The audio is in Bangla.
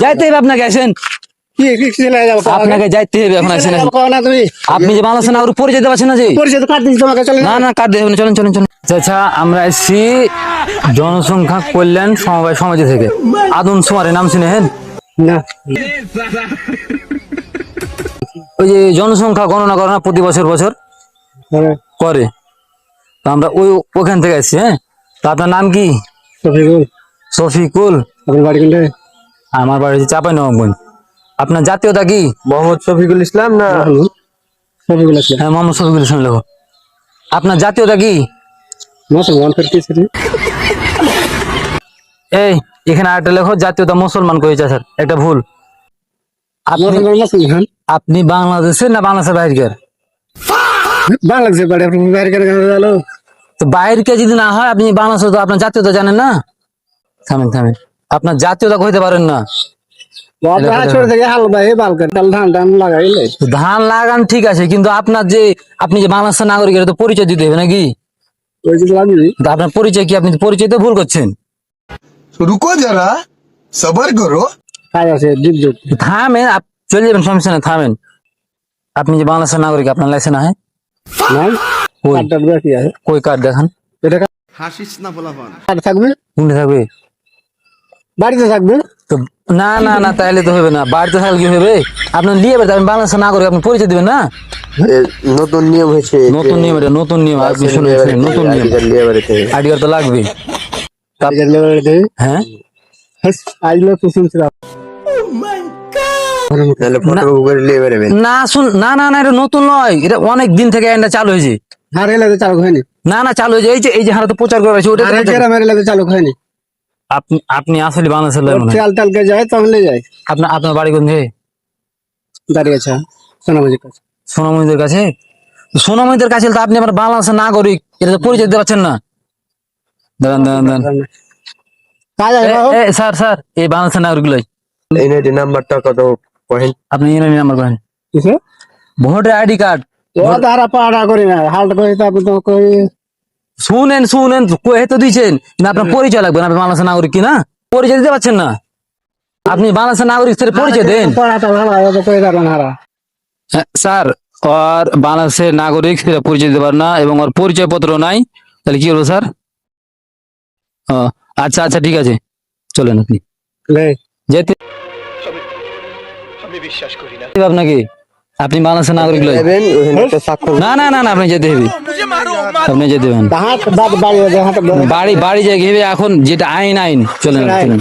যাইতে হবে আপনাকে, আসেন আপনাকে যাইতে হবে এখন, আসেন। আপনি যে বাংলাদেশের নাগরিক পরিচয় দিতে পারছেন না যে, না না কার্ড দিয়ে চলেন চলেন চলেন। আচ্ছা আমরা এসেছি জনসংখ্যা কল্যাণ সমবায় সমিতি থেকে। আদম সুমারের নাম শুনেছেন? না ওই যে জনসংখ্যা গণনা করে না প্রতি বছর করে, তো আমরা ওখান থেকে আসছি। হ্যাঁ, তো আপনার নাম কি? শফিকুল। শফিকুল। আপনার বাড়ি কোনটা? আমার বাড়ি চাঁপাইনবাবগঞ্জ। আপনার জাতীয়তা কি? মোহাম্মদ শফিকুল ইসলাম না? শফিকুল ইসলাম। হ্যাঁ, মোহাম্মদ শফিকুল ইসলাম লেখো। আপনার জাতীয়তা কি? মুসলমান। এই এখানে আরেকটা লেখো, জাতীয়তা মুসলমান করেছে স্যার, একটা ভুল। আপনি বাংলাদেশের না বাংলাদেশের বাইরের? বাংলাদেশের বাড়ি, আপনি বাইরে কেন গেল? তো বাইরে যদি না হয়, আপনি বাংলাদেশ, তো আপনার জাতীয়তা জানেন না। থামেন থামেন, আপনার জাতীয়তা কইতে পারেন না। ধান লাগান ঠিক আছে, কিন্তু আপনার যে আপনি যে বাংলাদেশের নাগরিক, এটা তো পরিচয় দিতে হবে নাকি? আপনার পরিচয় কি? আপনি পরিচয় তো ভুল করছেন। रुको जरा सबर करो। থামেন, চলে যাবেন, সমস্যা নেই, থামেন। আপনি যে বাংলাদেশের নাগরিক, আপনার লাইসেন্স আছে? কই কার্ড দেখান। থাকবে কোনটা থাকবে? বাড়িতে থাকবে তো না না না, তাইলে তো হবে না। বাড়িতে থাকলে কি হবে? আপনার নিয়ে বেড়াতে, আপনি বাংলাদেশের নাগরিক, আপনি পরিচয় দিবেন না। নতুন নিয়ম হয়েছে, নতুন নিয়ম, এটা নতুন নিয়ম। আপনি শুনুন, নতুন নিয়ম, আইডি কার্ড তো লাগবে। হ্যাঁ, না শুন, না না না, এটা নতুন নয়, এটা অনেক দিন থেকে এটা চালু হয়েছে। চালু হয়নি। না না, চালু হয়েছে, এই যে হারা তো প্রচার করা হয়েছে, ওটা চালু হয়নি। আপনি আসলে বাংলাদেশের লোক নয়। চালকে যায় তাহলে যায়। আপনার বাড়ি কোথায়? দাঁড়িয়ে আছে সোনামুজির কাছে। সোনামণিদের কাছে? সোনামণিদের কাছে তো আপনি আমার বাংলাদেশের নাগরিক, এটা তো পরিচয় দিতে পারছেন না। দাঁড়ান দাঁড়ান দাঁড়ান, স্যার স্যার, এই বাংলাদেশের নাগরিক লই। এনআইডি নাম্বারটা কত পয়েন্ট? আপনি এনআইডি নাম্বার করেন, ভোটার আইডি কার্ড। শুনেন শুনেন, কয়ে তো দিচ্ছেন, কিন্তু আপনার পরিচয় লাগবে না। আপনি বাংলাদেশের নাগরিক কিনা, পরিচয় দিতে পারছেন না। আপনি বাংলাদেশের নাগরিক, পরিচয় দেন। স্যার, ওর বাংলাদেশের নাগরিক, সেটা পরিচয় দিতে পারে না, এবং ওর পরিচয় পত্র নাই। তাহলে কি হলো স্যার? ও আচ্ছা আচ্ছা, ঠিক আছে, চলেন। আপনি যেতে আপনাকে, আপনি বাংলাদেশের নাগরিক লই। না না না না, আপনি যেতে হবে, আপনি যেতে হবেন। বাড়ি বাড়ি যাই এখন, যেটা আইন, চলেন চলেন।